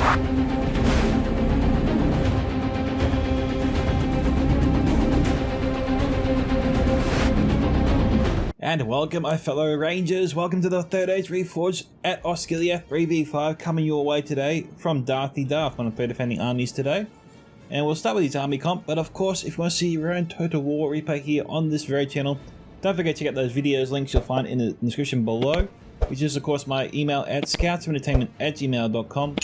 And welcome, my fellow Rangers. Welcome to the third age Reforged at Osgiliath 3v5, coming your way today from Darthy Darth, one of the defending armies today. And we'll start with his army comp, but of course, if you want to see your own Total War replay here on this very channel, don't forget to check out those videos, links you'll find in the description below, which is of course my email at scoutsentertainment@gmail.com.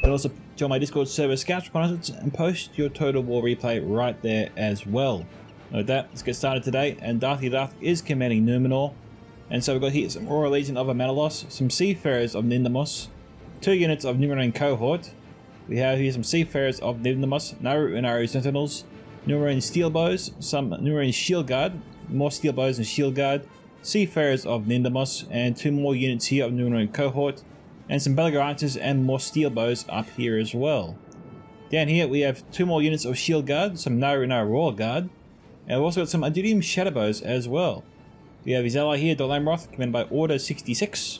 But also join my Discord server, Scouts Reconnaissance, and post your Total War replay right there as well. With that, let's get started today, and Darthy Darth is commanding Numenor. And so we've got here some Royal Legion of Amadalos, some Seafarers of Nindamos, 2 units of Numenorian Cohort. We have here some Seafarers of Nindamos, Naru and Naru Sentinels, Numenorian Steel Bows, some Numenorian Shield Guard, more Steel Bows and Shield Guard, Seafarers of Nindamos, and 2 more units here of Numenorian Cohort, and some Bellagar Archers and more Steel Bows up here as well. Down here we have 2 more units of Shield Guard, some Naru and Naru Royal Guard, and we've also got some Adudium Shadowbows as well. We have his ally here, Dolamroth, commanded by Order 66.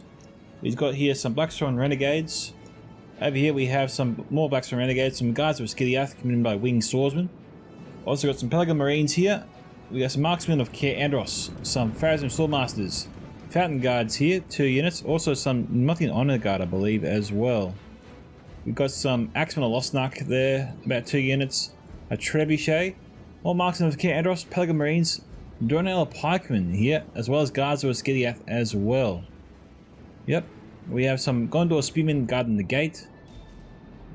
He's got here some Blackstone Renegades. Over here we have some more Blackstone Renegades, some Guards of Osgiliath, commanded by Winged Swordsmen. Also got some Pelagon Marines here. We got some Marksmen of Caer Andros, some Pharazim Swordmasters, Fountain Guards here, 2 units. Also some Nothian Honor Guard, I believe, as well. We've got some Axemen of Lostnark there, about 2 units. A Trebuchet. More Marksmen of Caer Andros, Pelagon Marines, Dornell Pikemen here, as well as Guards of Osgiliath as well. Yep, we have some Gondor Spearmen guarding the gate.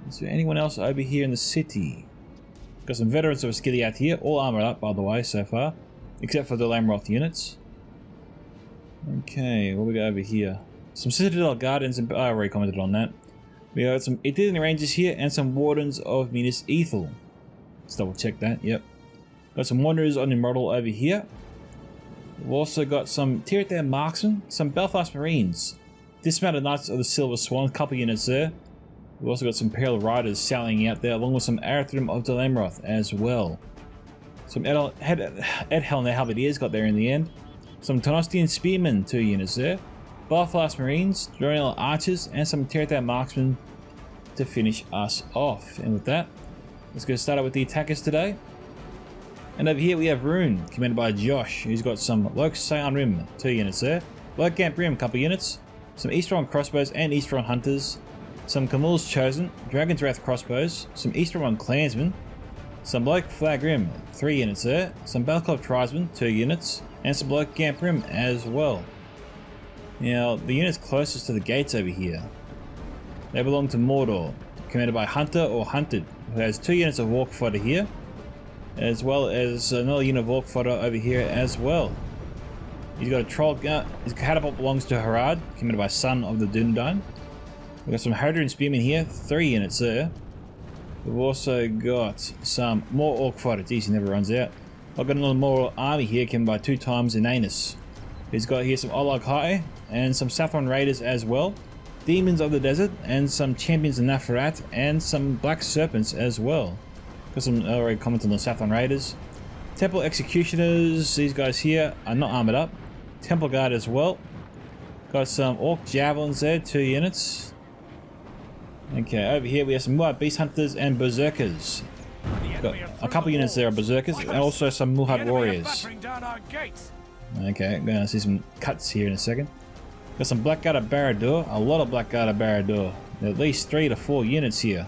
Is there anyone else over here in the city? Got some Veterans of Osgiliath here, all armored up by the way so far, except for the Lamroth units. Okay, what we got over here? Some Citadel Guardians, and I already commented on that. We got some Ithilien Rangers here and some Wardens of Minas Ithil. Let's double check that, yep. Got some Wanderers on Immortal over here. We've also got some Tirithir Marksmen, some Belfast Marines, Dismounted Knights of the Silver Swan, a couple units there. We've also got some Imperial Riders sailing out there, along with some Arathrim of Dolamroth as well. Some Edhelm Halberdiers got there in the end. Some Tonostian Spearmen, 2 units there. Belfast Marines, Dornell Archers, and some Tirithir Marksmen to finish us off. And with that, let's get started with the attackers today. And over here we have Rune, commanded by Josh, who's got some Loke Scion Rim, 2 units there. Loke Gamp Rim, couple units. Some Easteron Crossbows and Easteron Hunters. Some Camul's Chosen, Dragon's Wrath Crossbows. Some Easteron Clansmen. Some Loke Flag Rim, 3 units there. Some Balclub Tribesmen, 2 units. And some Loke Gamp Rim as well. Now, the units closest to the gates over here, they belong to Mordor, commanded by Hunter or Hunted, who has 2 units of Walk Fodder here, as well as another unit of Orc Fodder over here as well. He's got a Troll Gun. His catapult belongs to Harad, commanded by Son of the Dunedain. We've got some Hadrian Spearmen here, 3 units there. We've also got some more Orc Fodder. Geez, he never runs out. I've got another more army here, commanded by 2 times Inanus. He's got here some Olag Hai and some Saffron Raiders as well. Demons of the Desert and some Champions of Nafarat and some Black Serpents as well. Got some already commented on the Saffron Raiders. Temple Executioners, these guys here are not armored up. Temple Guard as well. Got some Orc Javelins there, 2 units. Okay, over here we have some Muad Beast Hunters and Berserkers. Got a couple units there of Berserkers and also some Muad Warriors. Okay, I'm going to see some cuts here in a second. Got some Blackguard of Barad-dûr, a lot of Blackguard of Barad-dûr. At least 3 to 4 units here.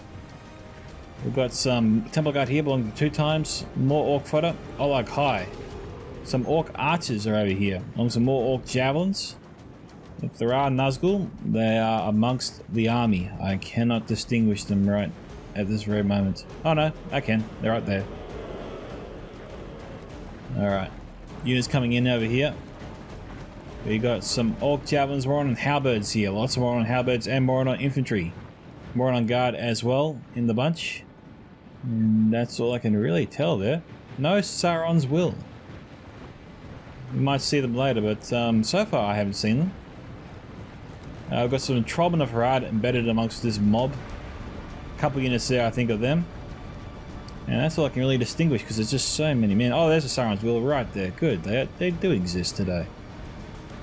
We've got some Temple Guard here belonging to 2 times, more Orc Fodder, Olag Hai. Some Orc Archers are over here, along with some more Orc Javelins. If there are Nazgul, they are amongst the army. I cannot distinguish them right at this very moment. Oh no, I can, they're right there. Alright, units coming in over here. We got some Orc Javelins, Moron Halberds here, lots of Moron Halberds and Moron Infantry. Moron Guard as well in the bunch. And that's all I can really tell there. No Sauron's Will. We might see them later, but so far I haven't seen them. I've got some Trollmen of Harad embedded amongst this mob. A couple units there, I think, of them. And that's all I can really distinguish because there's just so many men. Oh, there's a Sauron's Will right there. Good, they do exist today.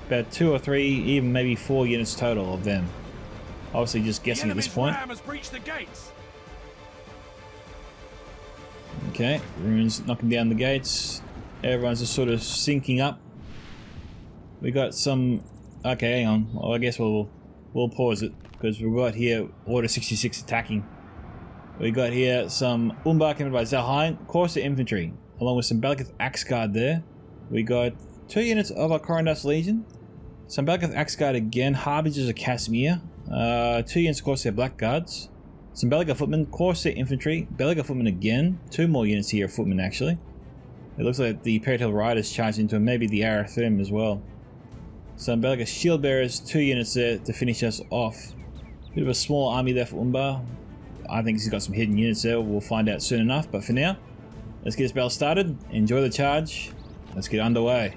About 2 or 3, even maybe 4 units total of them. Obviously just guessing at this point. Okay, Rune's knocking down the gates. Everyone's just sort of syncing up. We got some... Okay, hang on. Well, I guess we'll pause it, because we've got here Order 66 attacking. We got here some Umbar commanded by Zalhain, Corsair infantry, along with some Belgath Axe Guard there. We got 2 units of our Corondas Legion, some Belgath Axe Guard again, Harbingers of Casimir, 2 units of Corsair Blackguards, some Belgath Footmen, Corsair infantry, Belgath Footmen again, 2 more units here of Footmen actually. It looks like the Imperial Riders charged into them, maybe the Arathrim as well. Some Belgath Shield Bearers, 2 units there to finish us off. Bit of a small army there for Umbar. I think he's got some hidden units there, we'll find out soon enough, but for now, let's get this battle started, enjoy the charge, let's get underway.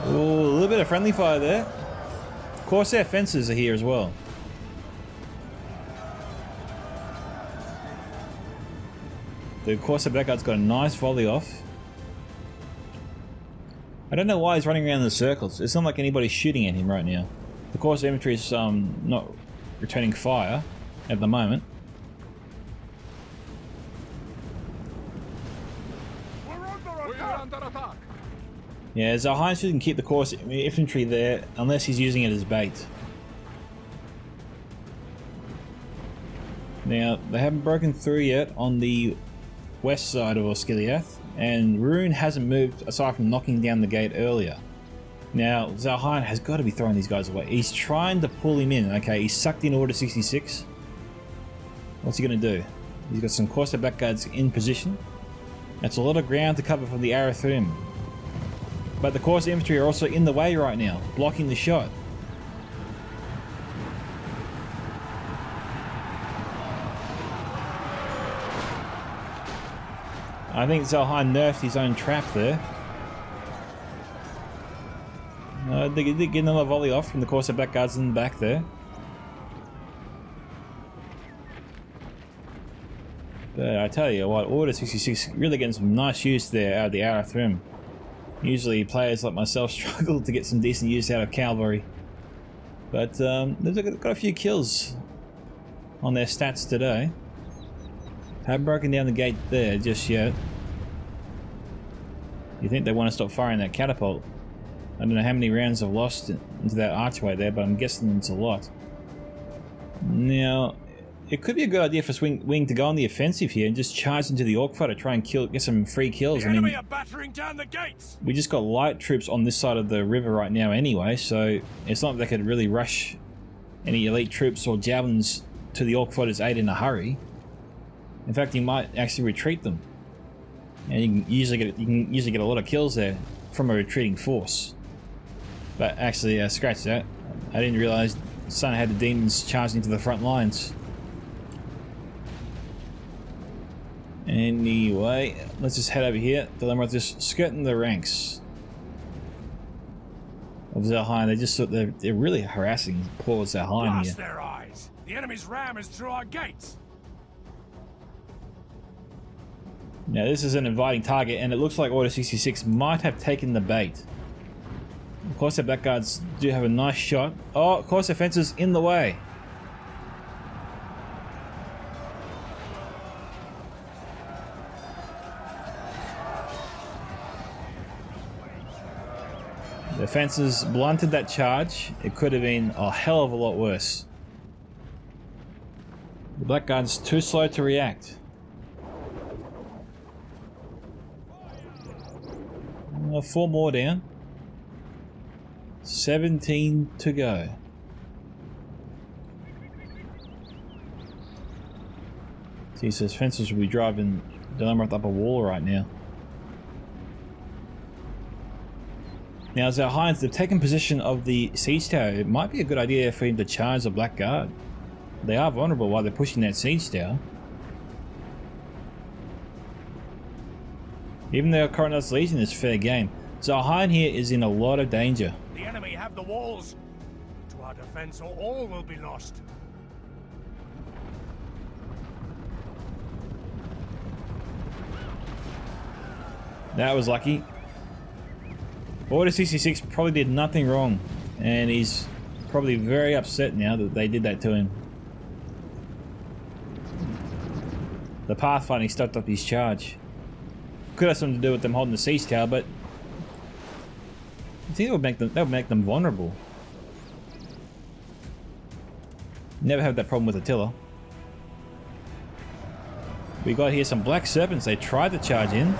Ooh, a little bit of friendly fire there. Corsair fences are here as well. The Corsair Blackguard's got a nice volley off. I don't know why he's running around in the circles. It's not like anybody's shooting at him right now. The Corsair infantry is not returning fire at the moment. We're under attack. Yeah, Zalhain shouldn't keep the Corsair infantry there unless he's using it as bait. Now, they haven't broken through yet on the west side of Osgiliath, and Rune hasn't moved aside from knocking down the gate earlier. Now, Zalhain has got to be throwing these guys away. He's trying to pull him in. Okay, he's sucked in Order 66. What's he going to do? He's got some Corsair Blackguards in position. That's a lot of ground to cover for the Arathrim. But the Corsair infantry are also in the way right now, blocking the shot. I think Zalhain nerfed his own trap there. They did get another volley off from the Corsair Blackguards in the back there. But I tell you what, Order 66 really getting some nice use there out of the Arathrim. Usually players like myself struggle to get some decent use out of cavalry. But they've got a few kills on their stats today. Haven't broken down the gate there just yet. You think they want to stop firing that catapult? I don't know how many rounds I've lost into that archway there, but I'm guessing it's a lot. Now, it could be a good idea for Wing to go on the offensive here and just charge into the Orc fighter, try and get some free kills. The enemy are battering down the gates. We just got light troops on this side of the river right now anyway, so it's not like they could really rush any elite troops or javelins to the Orc fighter's aid in a hurry. In fact, you might actually retreat them, and you can usually get a lot of kills there from a retreating force. But actually, scratch that. I didn't realize Sun had the demons charging to the front lines. Anyway, let's just head over here. Dilemma just skirting the ranks of Zalhain. They're really harassing poor Zalhain here. Blast their eyes. The enemy's ram is through our gates. Now this is an inviting target, and it looks like Order 66 might have taken the bait. Of course, the Blackguards do have a nice shot. Oh, of course, the fence is in the way. The fences blunted that charge. It could have been a hell of a lot worse. The Blackguard's too slow to react. 4 more down. 17 to go. Jesus, fences will be driving Dilemma up a wall right now. Now, Zalhain, they've taken possession of the siege tower. It might be a good idea for him to charge the Black Guard. They are vulnerable while they're pushing that siege tower. Even though Corondas Legion is fair game, Zalhain here is in a lot of danger. The enemy have the walls. To our defense or all will be lost. That was lucky. Order 66 probably did nothing wrong, and he's probably very upset now that they did that to him. The pathfinding stopped up his charge. Could have something to do with them holding the siege tower, but I think that would make them vulnerable. Never had that problem with Attila. We got here some black serpents. They tried to charge in.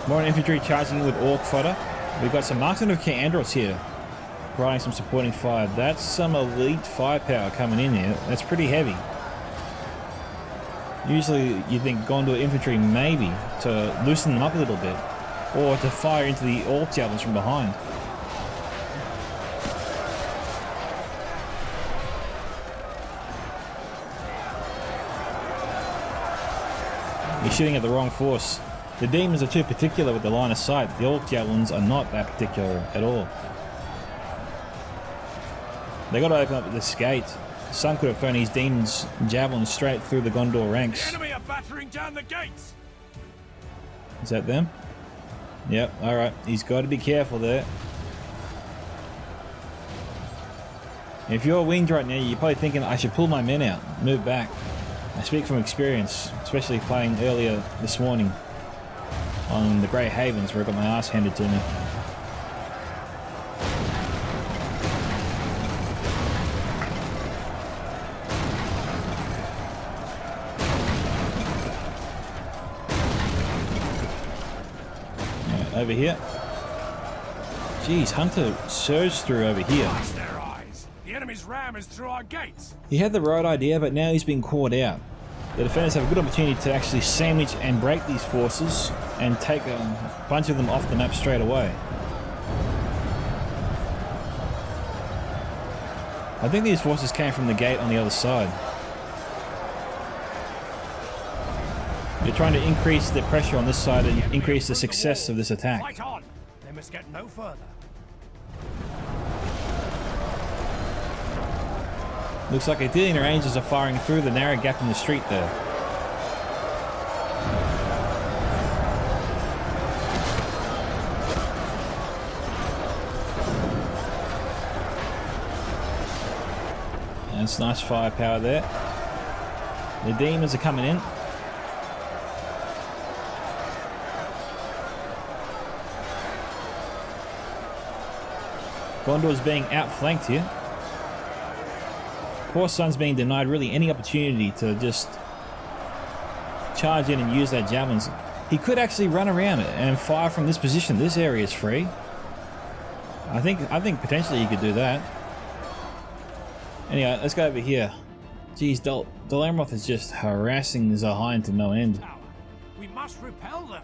More infantry charging with orc fodder. We got some marksmen of King Andros here, providing some supporting fire. That's some elite firepower coming in here. That's pretty heavy. Usually you think Gondor infantry maybe to loosen them up a little bit, or to fire into the orc javelins from behind. You're shooting at the wrong force. The demons are too particular with the line of sight. The orc javelins are not that particular at all. They got to open up this gate. Some could have thrown his demons javelins straight through the Gondor ranks. The enemy are battering down the gates. Is that them? Yep, alright. He's got to be careful there. If you're winged right now, you're probably thinking, I should pull my men out, move back. I speak from experience, especially playing earlier this morning on the Grey Havens where I got my ass handed to me. Over here. Jeez, Hunter surged through over here. Blast their eyes. The enemy's ram is through our gates. He had the right idea, but now he's been caught out. The defenders have a good opportunity to actually sandwich and break these forces and take a bunch of them off the map straight away. I think these forces came from the gate on the other side. You're trying to increase the pressure on this side and increase the success of this attack. Fight on. They must get no further. Looks like Athenian Rangers are firing through the narrow gap in the street there. That's nice firepower there. The demons are coming in. Gondor's being outflanked here. Poor Son's being denied really any opportunity to just charge in and use that javelins. He could actually run around it and fire from this position. This area is free. I think potentially he could do that. Anyway, let's go over here. Jeez, Dalamoth is just harassing Zahain to no end. We must repel them.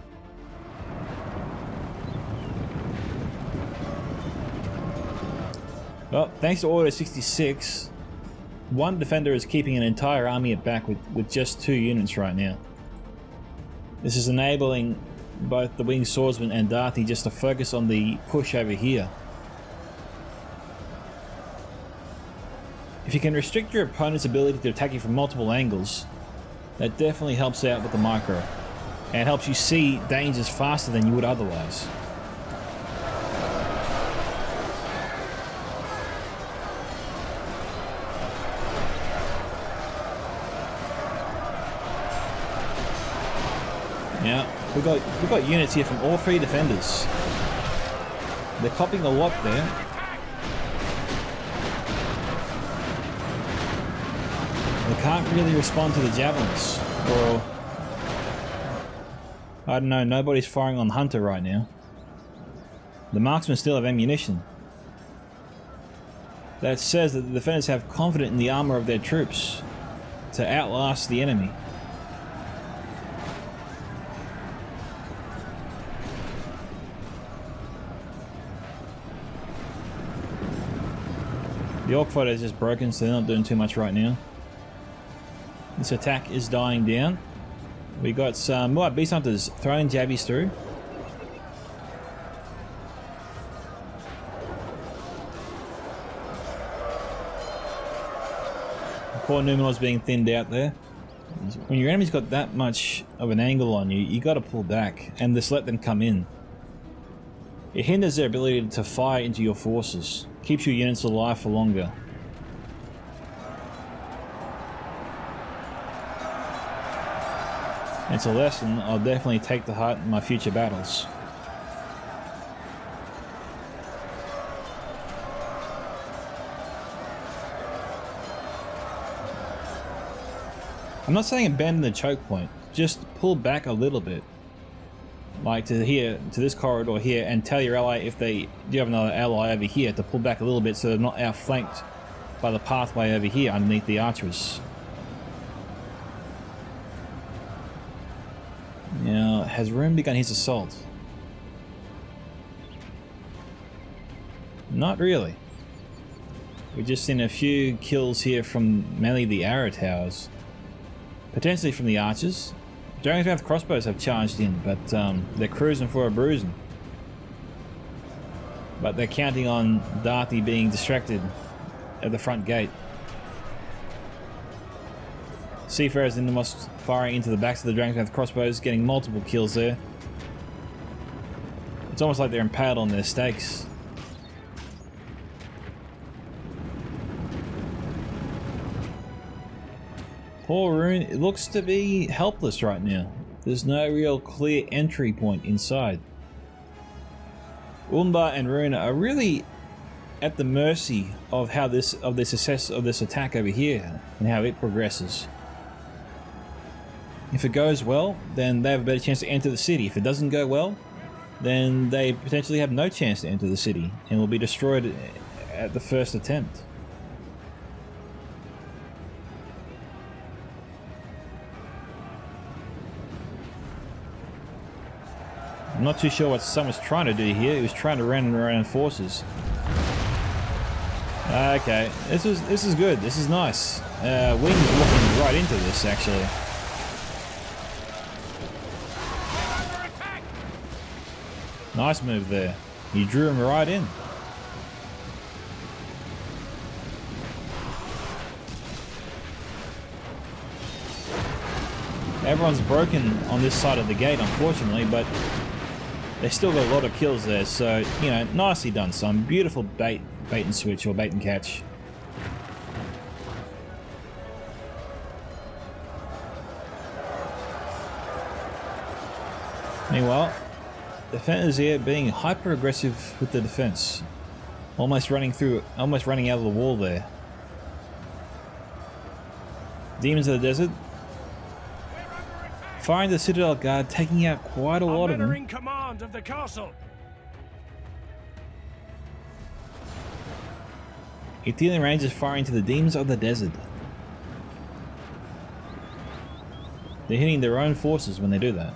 Well, thanks to Order 66, one defender is keeping an entire army at back with just 2 units right now. This is enabling both the Winged Swordsman and Darthi just to focus on the push over here. If you can restrict your opponent's ability to attack you from multiple angles, that definitely helps out with the micro, and helps you see dangers faster than you would otherwise. Now, we've got units here from all 3 defenders. They're copying a lot there. They can't really respond to the javelins, or I don't know, nobody's firing on Hunter right now. The marksmen still have ammunition. That says that the defenders have confidence in the armor of their troops to outlast the enemy. The Orc fighter is just broken, so they're not doing too much right now. This attack is dying down. We got some more Beast Hunters throwing jabbies through. Poor Numenor's being thinned out there. When your enemy's got that much of an angle on you, you got to pull back and just let them come in. It hinders their ability to fire into your forces, keeps your units alive for longer. It's a lesson I'll definitely take to heart in my future battles. I'm not saying abandon the choke point, just pull back a little bit. Like to here, to this corridor here, and tell your ally if they do have another ally over here to pull back a little bit so they're not outflanked by the pathway over here underneath the archers. Now, has Rune begun his assault? Not really. We've just seen a few kills here from mainly the arrow towers. Potentially from the archers. Dragon's crossbows have charged in, but they're cruising for a bruising. But they're counting on Darthy being distracted at the front gate. Seafarers in the most firing into the backs of the Dragon's crossbows, getting multiple kills there. It's almost like they're impaled on their stakes. Poor Rune, it looks to be helpless right now. There's no real clear entry point inside. Umbar and Rune are really at the mercy of how the success of this attack over here and how it progresses. If it goes well, then they have a better chance to enter the city. If it doesn't go well, then they potentially have no chance to enter the city and will be destroyed at the first attempt. I'm not too sure what Sun was trying to do here. He was trying to run around forces. Okay, this is good. This is nice. Wing's walking right into this, actually. Nice move there. You drew him right in. Everyone's broken on this side of the gate, unfortunately, but they still got a lot of kills there, so, you know, nicely done, son. Beautiful bait and switch, or bait and catch. Meanwhile, defenders here being hyper aggressive with the defense. Almost running out of the wall there. Demons of the Desert. Firing the Citadel Guard, taking out quite a lot of them. In command of the castle. Athenian Rangers firing to the Demons of the Desert. They're hitting their own forces when they do that.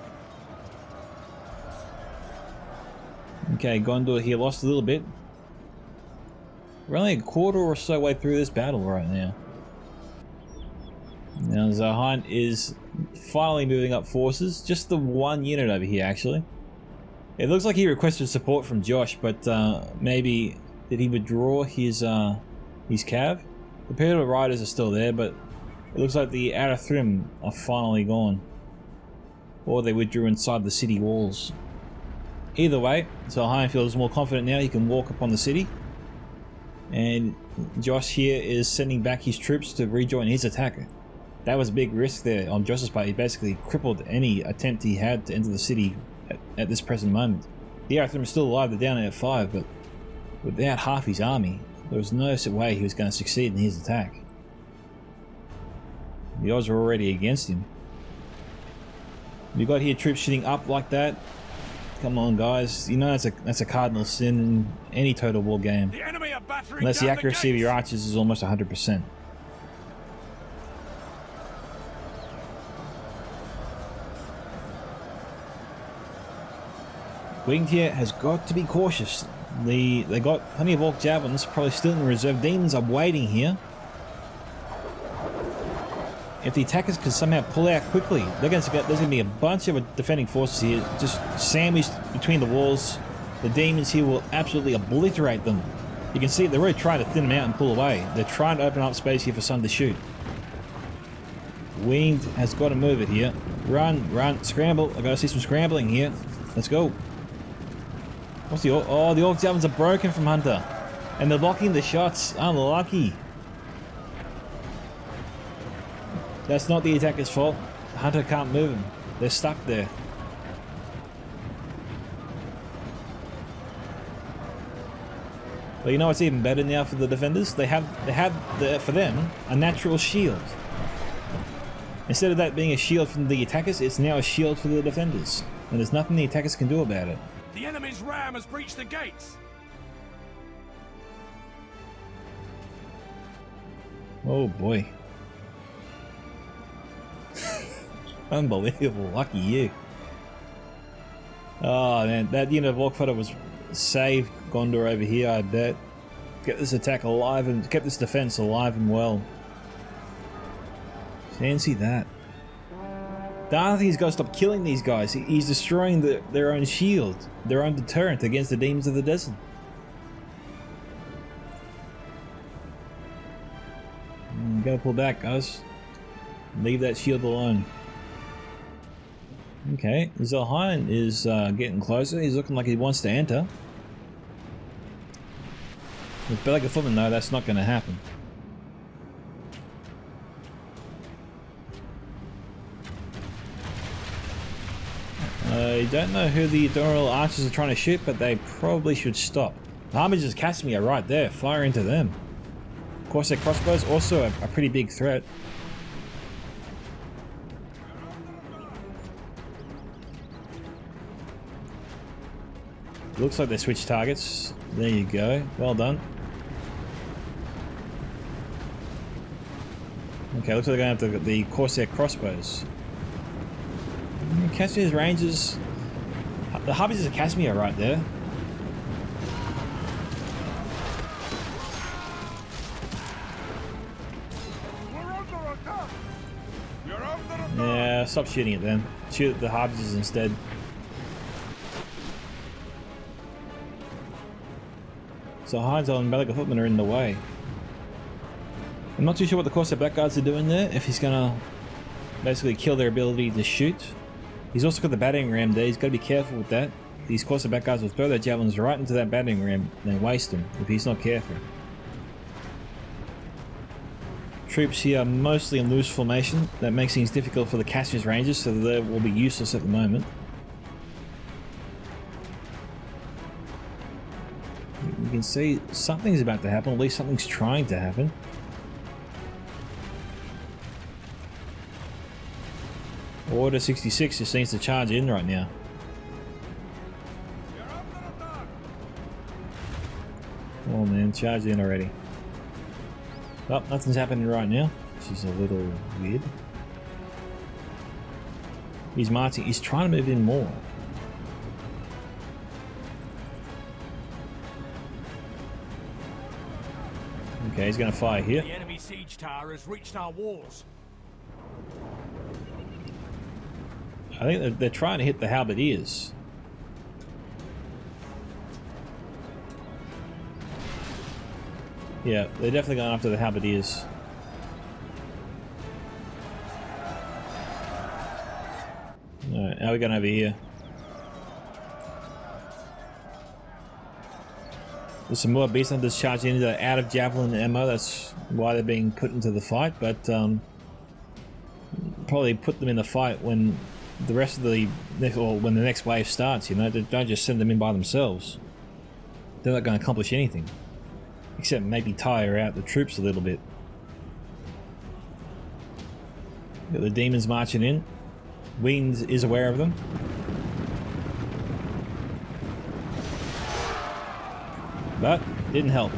Okay, Gondor here lost a little bit. We're only a quarter or so way through this battle right now. Now Zahan is finally moving up forces. Just the one unit over here, actually. It looks like he requested support from Josh, but maybe did he withdraw his cav? The Imperial Riders are still there, but it looks like the Outer Thrim are finally gone, or they withdrew inside the city walls. Either way, Zahan feels more confident now. He can walk upon the city, and Josh here is sending back his troops to rejoin his attacker. That was a big risk there on Josh's part. He basically crippled any attempt he had to enter the city at this present moment. The Arathrim is still alive, they're down at 5, but without half his army, there was no way he was going to succeed in his attack. The odds were already against him. You've got here troops shooting up like that. Come on, guys. You know that's a cardinal sin in any Total War game. The enemy are battering unless the down accuracy of your archers is almost 100%. Winged here has got to be cautious. They got plenty of Orc Javelins, probably still in reserve. Demons are waiting here. If the attackers can somehow pull out quickly, there's going to be a bunch of defending forces here, just sandwiched between the walls. The demons here will absolutely obliterate them. You can see they're really trying to thin them out and pull away. They're trying to open up space here for Sun to shoot. Wind has got to move it here. Run, run, scramble. I gotta see some scrambling here. Let's go. What's the orc? Oh, the orc javelins are broken from Hunter. And they're blocking the shots. Unlucky. That's not the attacker's fault. Hunter can't move them. They're stuck there. But you know what's even better now for the defenders? They have for them a natural shield. Instead of that being a shield from the attackers, it's now a shield for the defenders. And there's nothing the attackers can do about it. The enemy's ram has breached the gates. Oh boy. Unbelievable. Lucky you. Oh man, that unit of Orc fodder was saved Gondor over here, I bet. Kept this attack alive and kept this defense alive and well. Fancy that. The other thing, he's got to stop killing these guys. He's destroying their own shield, their own deterrent against the demons of the desert. Gotta pull back, guys. Leave that shield alone. Okay, Zelheim is getting closer. He's looking like he wants to enter. With Belaga Footman, though, that's not going to happen. I don't know who the Doral archers are trying to shoot, but they probably should stop. The Armigers Casimir right there. Fire into them. Of course, their crossbows also a pretty big threat. Looks like they switched targets. There you go. Well done. Okay, looks like they're going to have the Corsair crossbows. Casimir's rangers. The Harpies of Casimir right there. Yeah, stop shooting at them. Shoot at the Harpies instead. So Hydel and Belaga Footman are in the way. I'm not too sure what the Corsair Blackguards are doing there, if he's gonna basically kill their ability to shoot. He's also got the battering ram there, he's got to be careful with that. These Corsair Blackguards will throw their javelins right into that battering ram and waste them if he's not careful. Troops here are mostly in loose formation. That makes things difficult for the Casimir's Rangers, so they will be useless at the moment. You can see something's about to happen, at least something's trying to happen. Order 66 just needs to charge in right now. Oh man, charge in already. Oh, nothing's happening right now, which is a little weird. He's marching, he's trying to move in more. Okay, he's going to fire here. The enemy siege tower has reached our walls. I think they're trying to hit the halberdiers. Yeah, they're definitely going after the halberdiers. Alright, how are we going over here? There's some more beast hunters charging into the out of javelin ammo. That's why they're being put into the fight, but probably put them in the fight when the rest of the when the next wave starts. You know, don't just send them in by themselves. They're not going to accomplish anything, except maybe tire out the troops a little bit. Got the demons marching in. Wind is aware of them. But didn't help.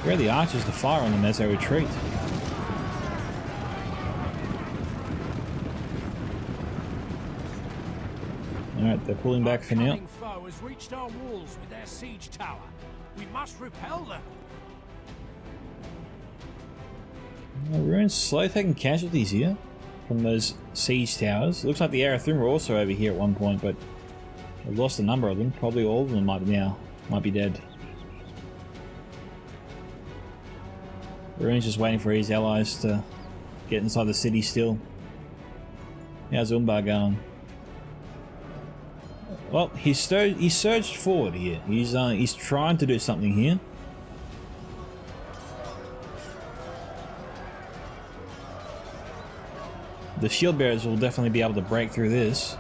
Where are the archers to fire on them as they retreat? Alright, they're pulling back for now. The foe has reached our walls with their siege tower. We must repel them. We're slow taking casualties here from those siege towers. It looks like the Arathun were also over here at one point, but I've lost a number of them. Probably all of them might be dead. Ruin's just waiting for his allies to get inside the city still. How's Umbar going? Well, he surged forward here. He's trying to do something here. The shield bearers will definitely be able to break through this.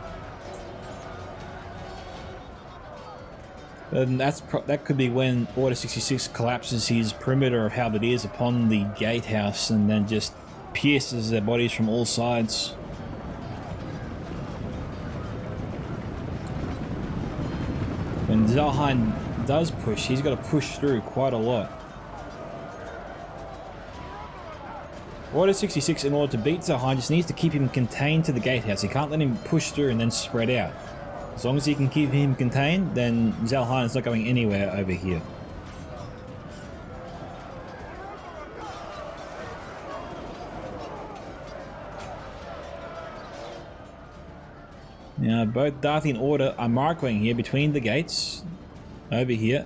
And that could be when Order 66 collapses his perimeter of halberdiers upon the gatehouse and then just pierces their bodies from all sides. When Zalheim does push, he's got to push through quite a lot. Order 66, in order to beat Zalheim, just needs to keep him contained to the gatehouse. He can't let him push through and then spread out. As long as he can keep him contained, then Zalheim is not going anywhere over here. Now, both Darthi and Order are marking here between the gates, over here.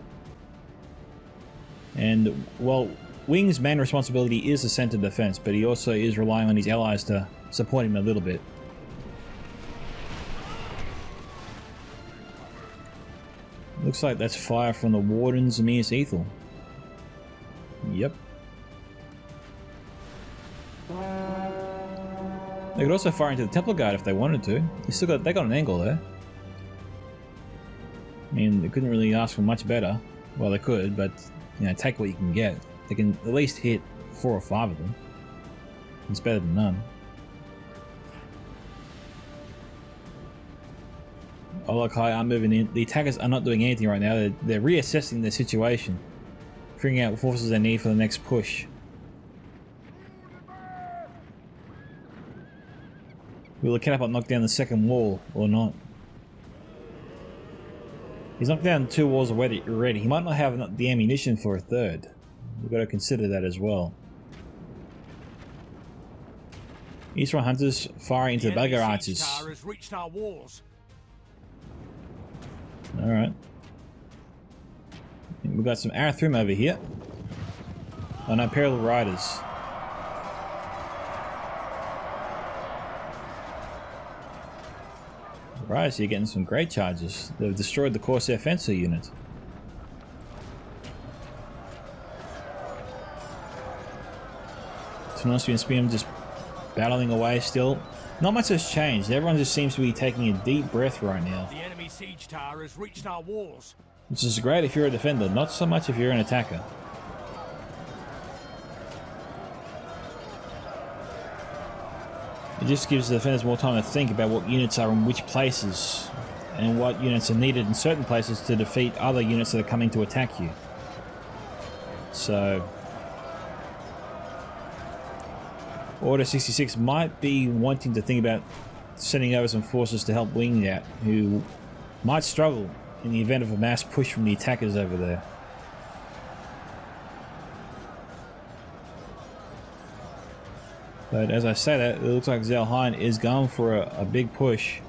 And, well, Wing's main responsibility is the center defense, but he also is relying on his allies to support him a little bit. Looks like that's fire from the Wardens of Minas Ethel. Yep. They could also fire into the Temple Guard if they wanted to. They got an angle there. I mean, they couldn't really ask for much better. Well, they could, but you know, take what you can get. They can at least hit 4 or 5 of them. It's better than none. Olokai aren't moving in. The attackers are not doing anything right now. They're reassessing their situation, figuring out what forces they need for the next push. Will the catapult knock down the second wall or not? He's knocked down 2 walls already. He might not have the ammunition for a third. We've got to consider that as well. Eastern hunters fire into the Bagger archers. Has reached our walls. Alright. We've got some Arathrim over here. Oh no, Imperial Riders. Right, so you're getting some great charges. They've destroyed the Corsair Fencer unit. Tenospi and Spearman just battling away still. Not much has changed. Everyone just seems to be taking a deep breath right now. The enemy siege tower has reached our walls. Which is great if you're a defender, not so much if you're an attacker. It just gives the defenders more time to think about what units are in which places and what units are needed in certain places to defeat other units that are coming to attack you. So Order 66 might be wanting to think about sending over some forces to help Wing out, who might struggle in the event of a mass push from the attackers over there. But as I say that, it looks like Zalheim is going for a big push.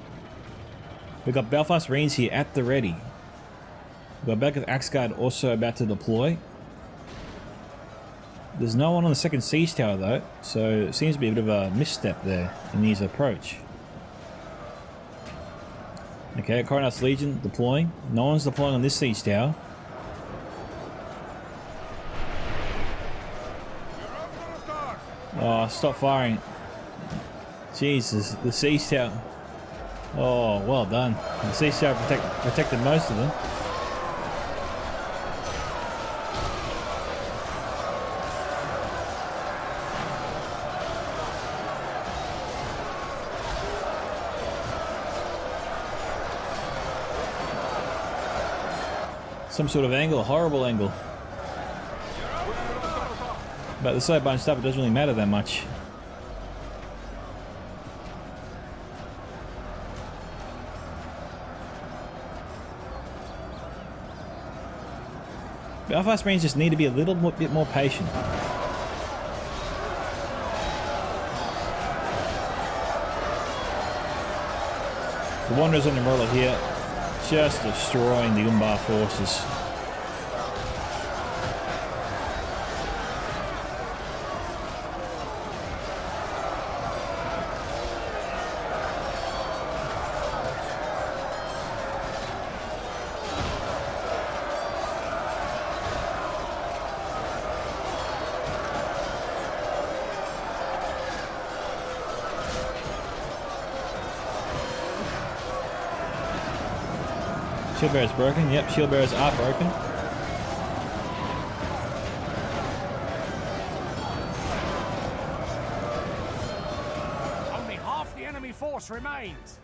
We've got Belfast Marines here at the ready. We've got Belgic Axguard also about to deploy. There's no one on the second siege tower though, so it seems to be a bit of a misstep there in his approach. Okay, Coronat's Legion deploying. No one's deploying on this siege tower. Oh, stop firing. Jesus, the siege tower. Oh, well done. The siege tower protected most of them. Some sort of angle, a horrible angle. But they're so bunched up, it doesn't really matter that much. Belfast Marines just need to be a little bit more patient. The Wanderers on the Umbrella here, just destroying the Umbar forces. Shield bearer's broken. Yep, shield bearers are broken. Only half the enemy force remains.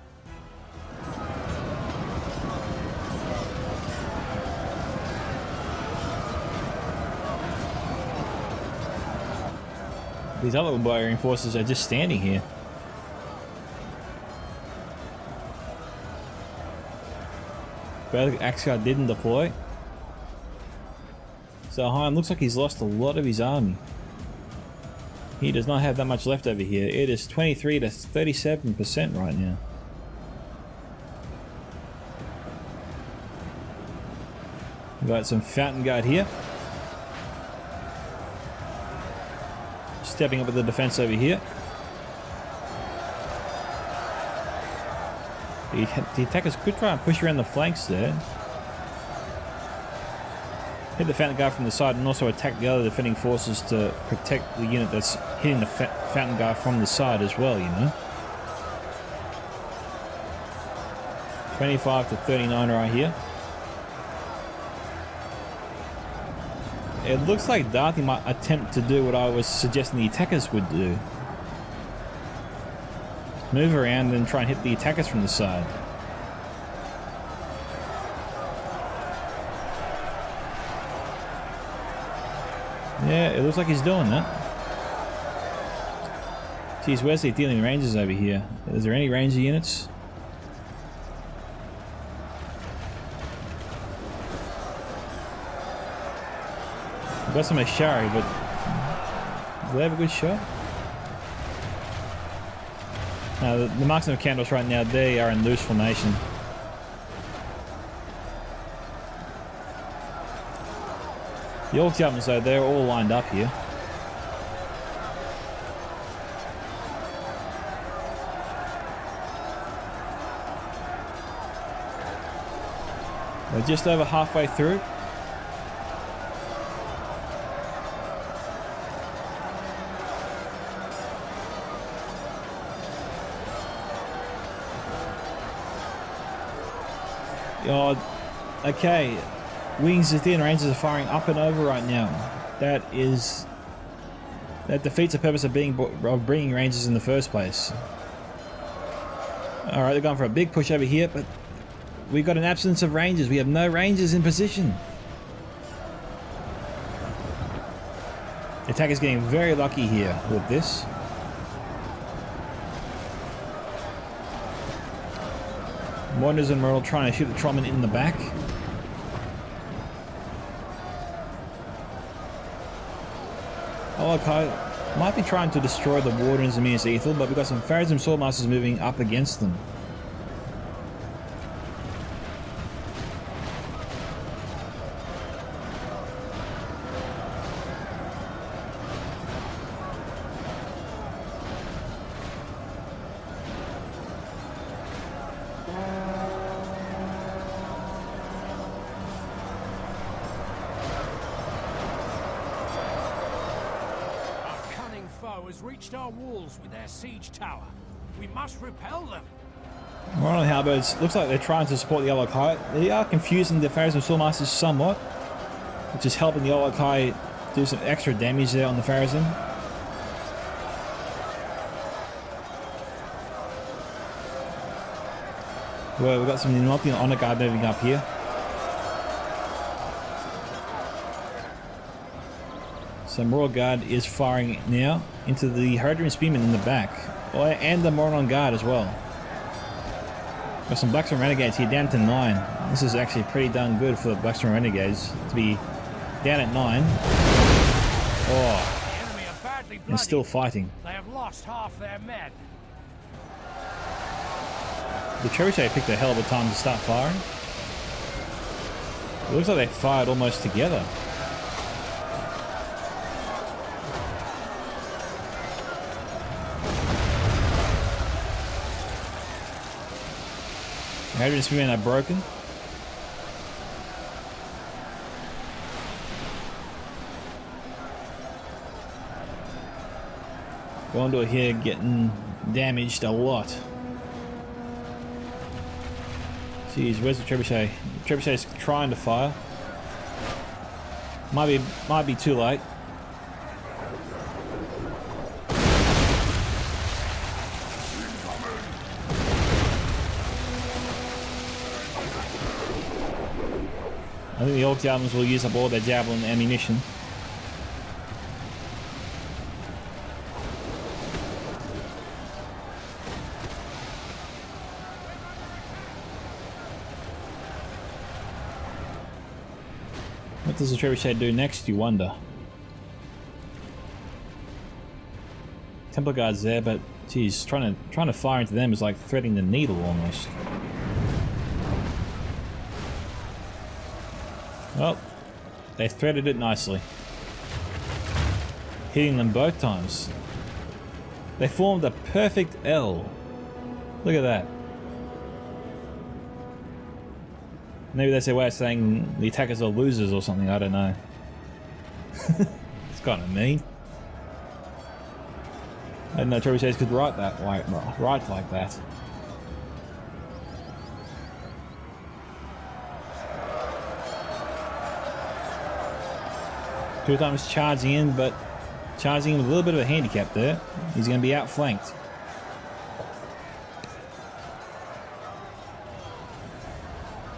These other barbarian forces are just standing here. But Axgar didn't deploy. So Hein looks like he's lost a lot of his army. He does not have that much left over here. It is 23 to 37% right now. We've got some Fountain Guard here. Stepping up with the defense over here. The attackers could try and push around the flanks there. Hit the Fountain Guard from the side and also attack the other defending forces to protect the unit that's hitting the Fountain Guard from the side as well, you know. 25 to 39 right here. It looks like Darthy might attempt to do what I was suggesting the attackers would do. Move around and try and hit the attackers from the side. Yeah, it looks like he's doing that. Geez, where's he dealing ranges over here? Is there any ranger units? Got some Ashari, but do they have a good shot? The marksmen of Candles right now, they are in loose formation. The Orc Jumpers though, they're all lined up here. We're just over halfway through. Oh, okay. Wings of Thean Rangers are firing up and over right now. That defeats the purpose of bringing Rangers in the first place. Alright, they're going for a big push over here, but we've got an absence of Rangers. We have no Rangers in position. The attacker's getting very lucky here with this. Wanderers and Myrtle trying to shoot the Trollman in the back. Okay, might be trying to destroy the Wardens and Minas Ethel, but we've got some Pharazim Swordmasters moving up against them. Has reached our walls with their siege tower. We must repel them. Moron Halberds looks like they're trying to support the Yallokai. They are confusing the Pharazim Swordmasters somewhat, which is helping the Yallokai do some extra damage there on the Pharazim. Well, we've got some Nilothian Honor Guard moving up here. Some Royal Guard is firing now into the Hadrian Spearmen in the back. Oh, and the Moron Guard as well. Got some Blackstone Renegades here down to 9. This is actually pretty darn good for the Blackstone Renegades to be down at 9. Oh, The enemy are badly bloody. and still fighting. They have lost half their men. The Trebuchet picked a hell of a time to start firing. It looks like they fired almost together. Hadrian Spearmen are broken. Gondor here getting damaged a lot. Jeez, where's the trebuchet? The trebuchet's trying to fire. Might be too late. I think the Orc javelins will use up all their javelin ammunition. What does the trebuchet do next, you wonder? Temple Guard's there, but geez, trying to fire into them is like threading the needle almost. Well, they threaded it nicely. Hitting them both times. They formed a perfect L. Look at that. Maybe that's their way of saying the attackers are losers or something, I don't know. It's kind of mean. I didn't know trebuchets could write like that. Two times charging in, but charging in with a little bit of a handicap there. He's going to be outflanked.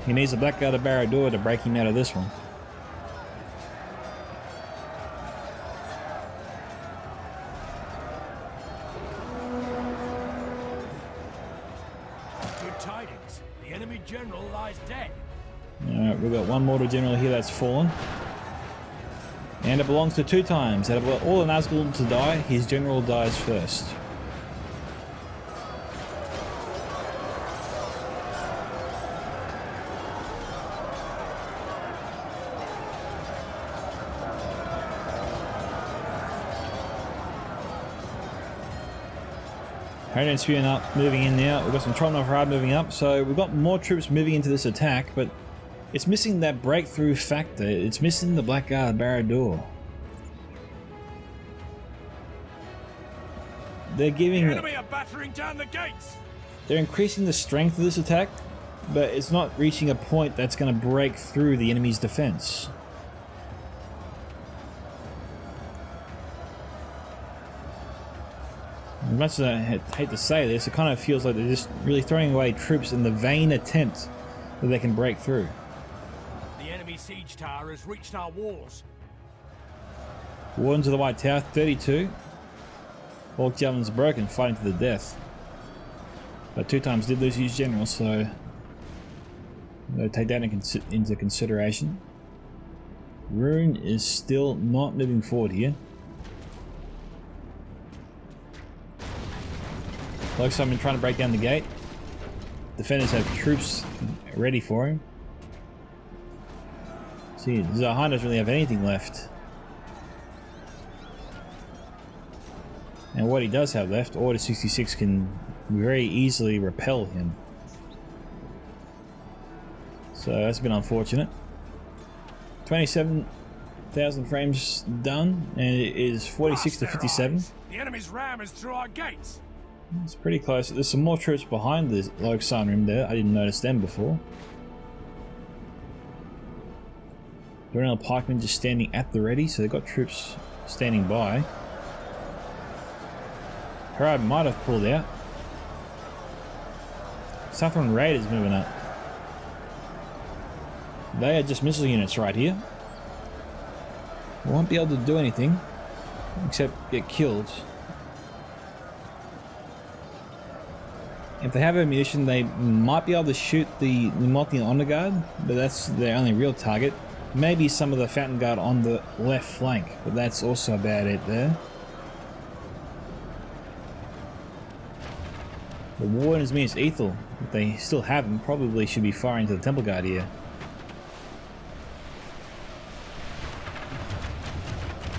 He needs a Blackguard of Barad-dûr to break him out of this one. Good tidings. The enemy general lies dead. Alright, we've got one mortal general here that's fallen. And it belongs to two times. Out of all the Nazgul to die, his general dies first. Harden's spewing up, moving in now. We've got some Tromnov Rad moving up, so we've got more troops moving into this attack, but it's missing that breakthrough factor. It's missing the Blackguard Barad-dûr. They're giving... The enemy are battering down the gates. They're increasing the strength of this attack, but it's not reaching a point that's going to break through the enemy's defense. As much as I hate to say this, it kind of feels like they're just really throwing away troops in the vain attempt that they can break through. The enemy siege tower has reached our walls. Wardens of the White Tower, 32. Orc javelins broken, fighting to the death. But two times did lose his general, so we'll take that into consideration. Rune is still not moving forward here. Looks like I'm trying to break down the gate. Defenders have troops ready for him. See, Zahan doesn't really have anything left. And what he does have left, Order 66 can very easily repel him. So that's been unfortunate. 27,000 frames done, and it is 46 to 57. The enemy's ram is through our gates. It's pretty close. There's some more troops behind the Loxan room there. I didn't notice them before. Dornell Pikemen just standing at the ready, so they've got troops standing by. Harad might have pulled out. Southern Raiders moving up. They are just missile units right here. They won't be able to do anything except get killed. If they have ammunition, they might be able to shoot the Nemotian Honor Guard, but that's their only real target. Maybe some of the Fountain Guard on the left flank, but that's also about it there. The Wardens means Ethel. If they still have them, probably should be firing to the Temple Guard here.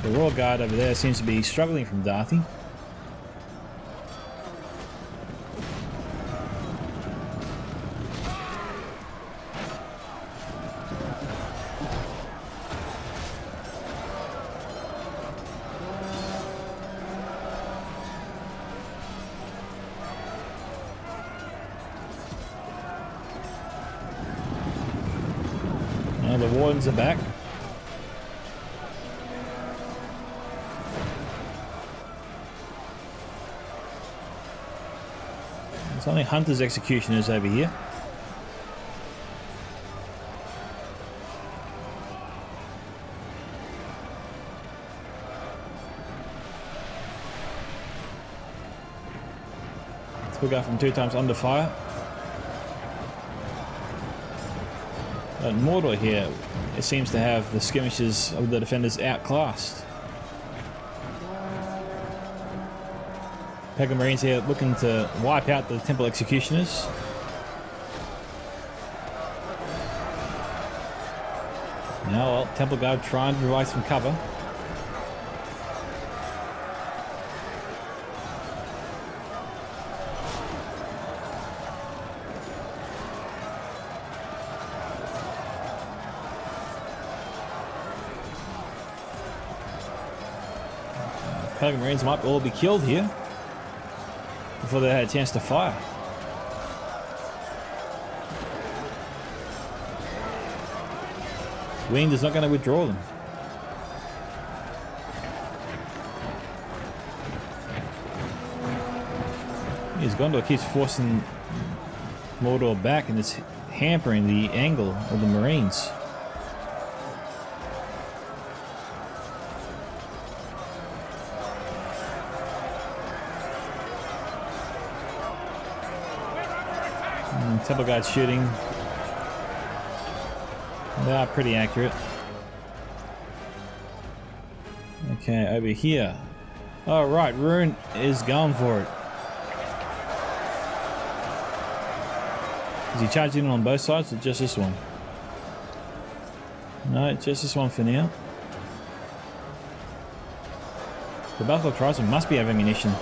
The Royal Guard over there seems to be struggling from Darthy. Now the wardens are back. There's only hunters executioners over here. So we go from 2 times under fire. But Mordor here, it seems to have the skirmishers of the defenders outclassed. Pagan Marines here looking to wipe out the Temple Executioners. Now, well, Temple Guard trying to provide some cover. Pagan Marines might all be killed here before they had a chance to fire. Wind is not going to withdraw them. His Gondor keeps forcing Mordor back and it's hampering the angle of the Marines. Temple Guard shooting. They are pretty accurate. Okay, over here. Oh right, Rune is going for it. Is he charging in on both sides or just this one? No, just this one for now. The Battle of Horizon must be out of ammunition.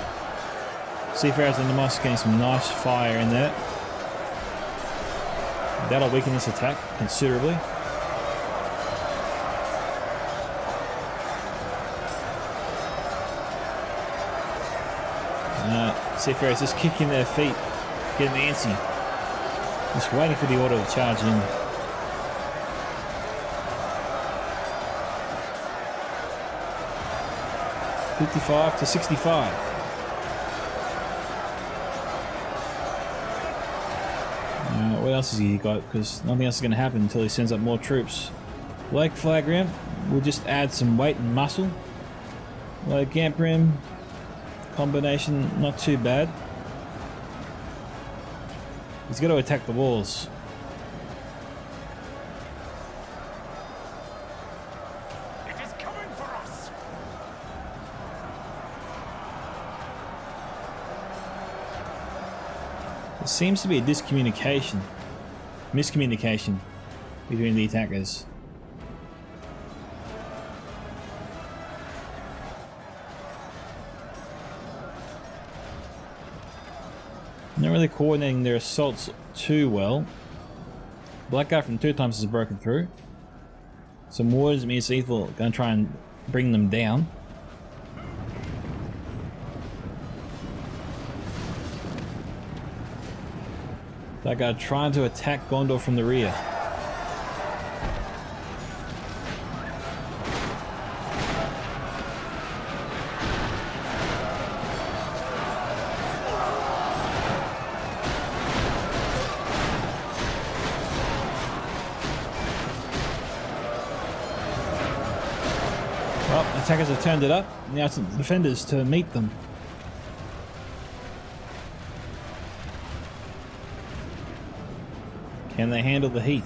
Seafarers and the Moss getting some nice fire in there. That'll weaken this attack considerably. Seafarers just kicking their feet, getting antsy. Just waiting for the order to charge in. $55 to 65. What else has he got? Because nothing else is going to happen until he sends up more troops. Lake Flag Rim will just add some weight and muscle. Lake Gamp Rim combination, not too bad. He's got to attack the walls. It is coming for us. There seems to be a miscommunication between the attackers. Not really coordinating their assaults too well. Blackguard from 2 times has broken through. Some wardens means Ethel gonna try and bring them down. Blackguard trying to attack Gondor from the rear. Well, attackers have turned it up. Now it's the defenders to meet them. Can they handle the heat?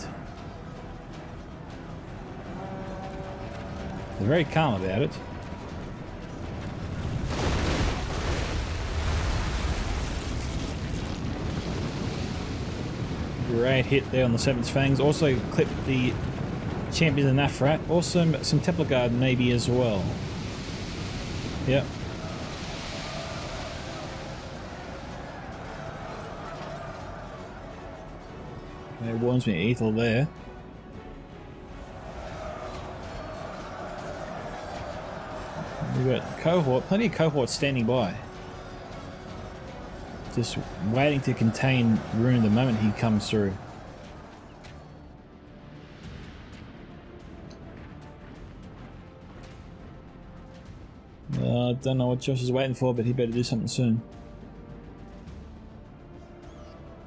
They're very calm about it. Great hit there on the 7th Fangs. Also clipped the Champions of Nafrat. Also some Templar Guard maybe as well. Yep. It warns me Ethel there. We've got cohort, plenty of cohorts standing by. Just waiting to contain Rune the moment he comes through. I don't know what Josh is waiting for, but he better do something soon.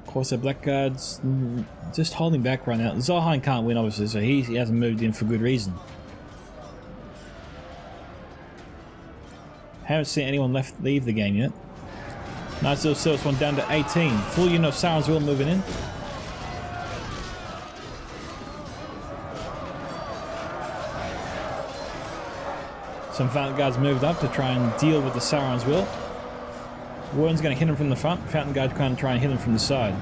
Of course, the Blackguard's just holding back right now. Zohan can't win, obviously, so he hasn't moved in for good reason. Haven't seen anyone leave the game yet. Nice little Silks one down to 18. Full unit of Saren's Will moving in. Some Fountain Guards moved up to try and deal with the Sauron's Will. Warden's going to hit him from the front. Fountain Guard kind of try and hit him from the side.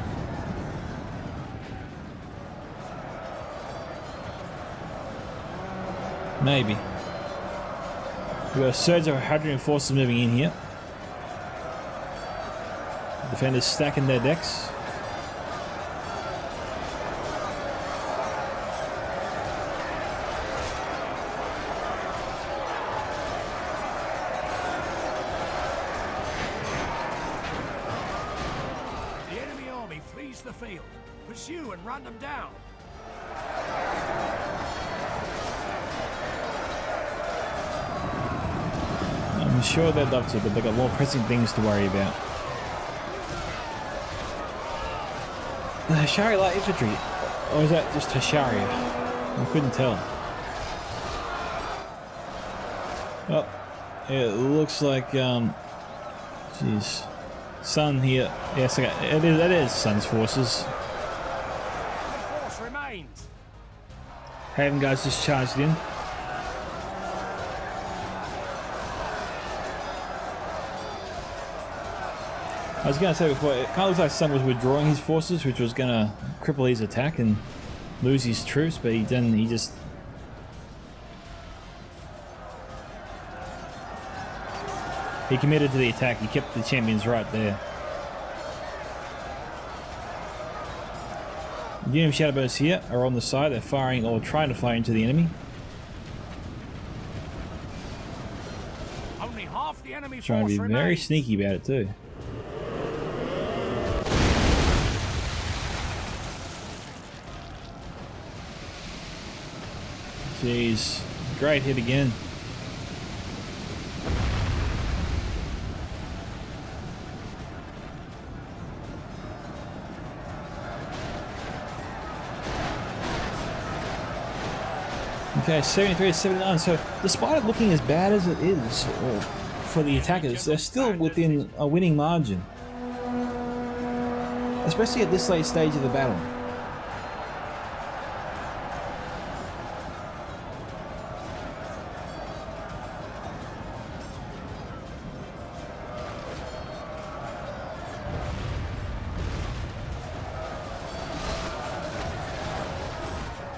Maybe. We've got a surge of 100 forces moving in here. Defenders stacking their decks. The enemy army flees the field. Pursue and run them down. I'm sure they'd love to, but they've got more pressing things to worry about. The Hashari light infantry, or is that just Hashari? I couldn't tell. Oh, it looks like jeez, Sun here. Yes, okay. That is Sun's forces. Force remains. Haven guys just charged in. I was going to say before, it kind of looks like Sun was withdrawing his forces, which was going to cripple his attack and lose his troops, but he didn't. He just... He committed to the attack. He kept the champions right there. The unit of Shadowbows here are on the side. They're firing or trying to fire into the enemy. Only half the enemy Trying to be force very remains. sneaky about it too. Jeez, great hit again. Okay, 73 to 79. So, despite it looking as bad as it is for the attackers, they're still within a winning margin. Especially at this late stage of the battle.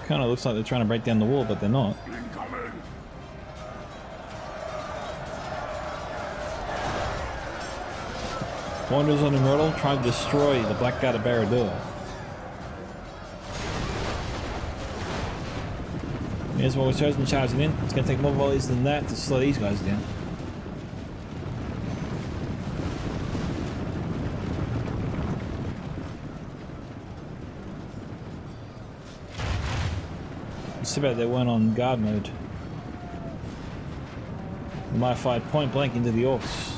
Kind of looks like they're trying to break down the wall, but they're not. Wanderers on Immortal trying to destroy the Blackguard of Barad-dûr. Here's what we're chosen charging in. It's going to take more volleys than that to slow these guys down. It's too bad they weren't on guard mode. They might have fired point blank into the orcs.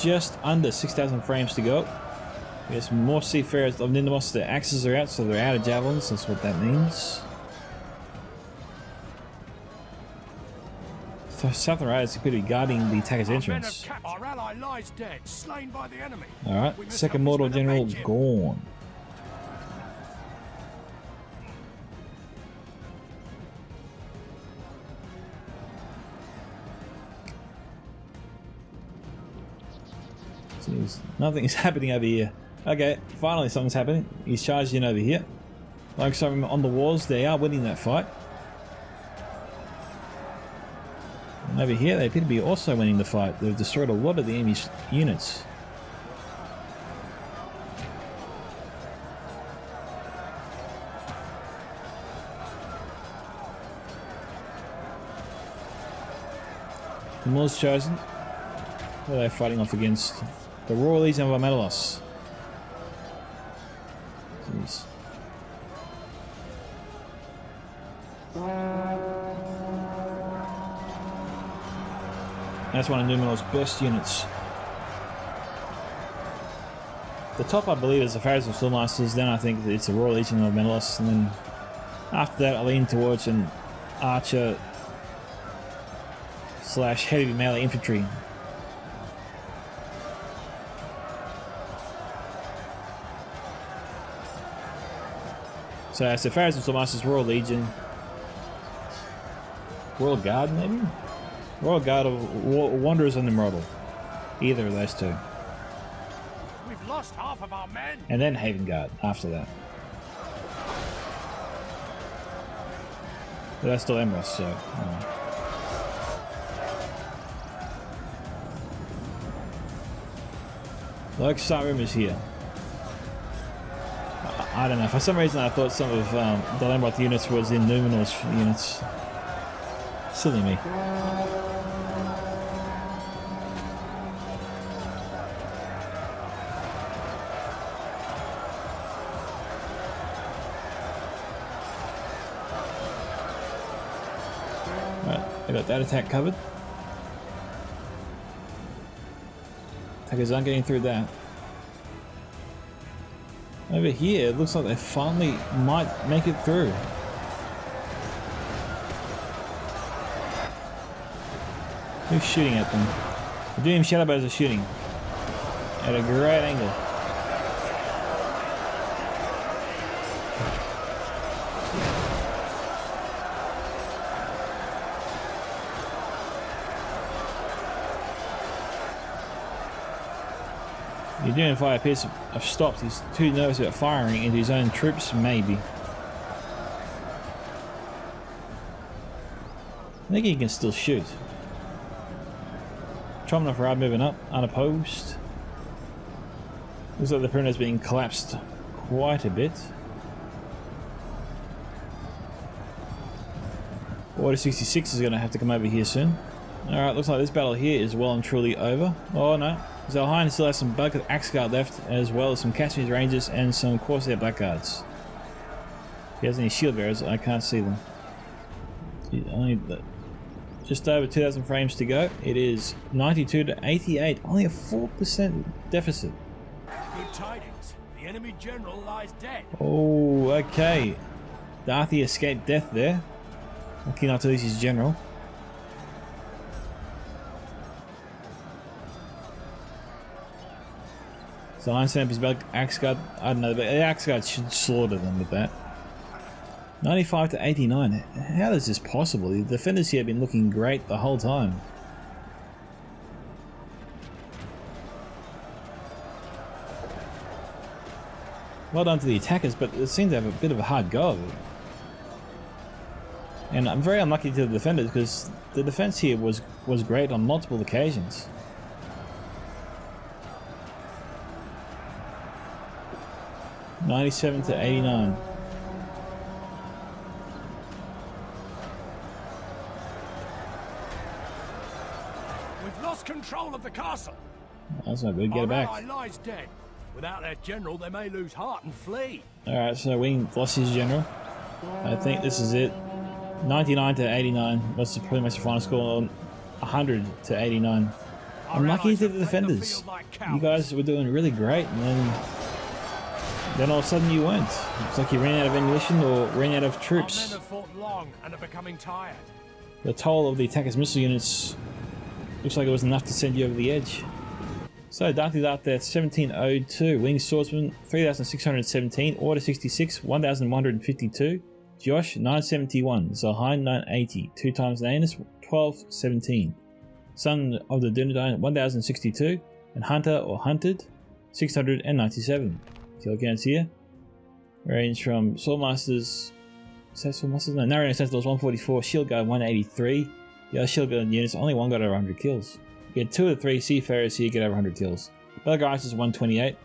Just under 6,000 frames to go. We have some more Seafarers of Nindamos. Their axes are out, so they're out of javelins. That's what that means. So Southern Riders appear to be guarding the attacker's entrance. Our ally lies dead, slain by the enemy. Alright, second mortal general gone. Jeez, nothing is happening over here. Okay, finally something's happening. He's charged in over here. Like some on the walls, they are winning that fight. And over here, they appear to be also winning the fight. They've destroyed a lot of the enemy's units. The Moors chosen. What are they fighting off against? The Royal Legion of Amedalos. Jeez. That's one of Numenor's best units. The top, I believe, is the Pharaohs of Swordmasters, then I think it's the Royal Legion of Menelaus, and then after that I lean towards an archer / heavy melee infantry. So it's the Pharaohs of Swordmasters, Royal Legion, Royal Guard maybe? Royal Guard of Wanderers on the model. Either of those two. We've lost half of our men. And then Haven Guard after that. But that's still Emrys, so. Like Sarum is here. I don't know. For some reason, I thought some of the Lamroth units was in Numenor's units. Silly me. I got that attack covered. Attackers aren't getting through that. Over here, it looks like they finally might make it through. Who's shooting at them? The Doom Shadowbows are shooting at a great angle. You're doing fire appears to have stopped. He's too nervous about firing into his own troops, maybe. I think he can still shoot. Tromanov Rad moving up, unopposed. Looks like the perimeter's being collapsed quite a bit. Order 66 is going to have to come over here soon. Alright, looks like this battle here is well and truly over. Oh no. Zalhain still has some Bug Axe Guard left, as well as some Casimir Rangers and some Corsair Blackguards. If he has any shield bearers, I can't see them. Only just over 2,000 frames to go. It is 92 to 88, only a 4% deficit. Good tidings. The enemy general lies dead. Oh, okay. Darthi escaped death there. Lucky not to lose his general. So Iron Stamp is back. Axe Guard, I don't know, but the Axe Guard should slaughter them with that. 95 to 89. How is this possible? The defenders here have been looking great the whole time. Well done to the attackers, but they seem to have a bit of a hard go of it. And I'm very unlucky to the defenders because the defense here was great on multiple occasions. $97 to 89. We've lost control of the castle. That's not good. Get it back. Our ally lies dead. Without their general, they may lose heart and flee. Alright, so Wing lost his general. I think this is it. 99 to 89. That's pretty much the final score. 100 to 89. I'm lucky to the defenders. You guys were doing really great, and then all of a sudden you weren't. It's like you ran out of ammunition or ran out of troops. Our men have fought long and are becoming tired. The toll of the attackers' missile units looks like it was enough to send you over the edge. So Darthi's out there, 1702. Winged Swordsman, 3617. Order 66, 1152. Josh, 971. Zalhain, 980. 2 times Nanus, 1217. Son of the Dunedain, 1062. And Hunter or Hunted, 697. Kill here. Range from Swordmasters. Is that Swordmasters? No, Narrow Sentinels 144. Shield Guard 183. The other Shield Guard units only one got over 100 kills. You get 2 of the 3 Seafarers here get over 100 kills. Belgaris is 128.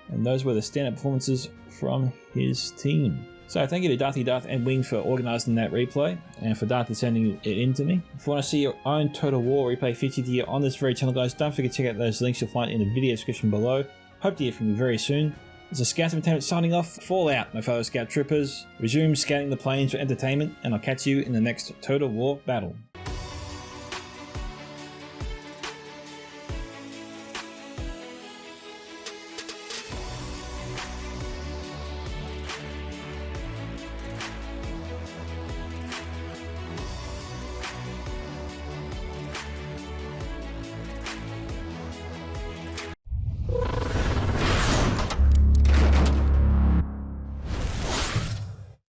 And those were the standout performances from his team. So thank you to Darthi Darth and Wing for organising that replay, and for Darthi sending it in to me. If you want to see your own Total War replay featured here on this very channel, guys, don't forget to check out those links you'll find in the video description below. Hope to hear from you very soon. This is Scouts Entertainment signing off. Fall out, my fellow Scout Troopers. Resume scouting the plains for entertainment, and I'll catch you in the next Total War battle.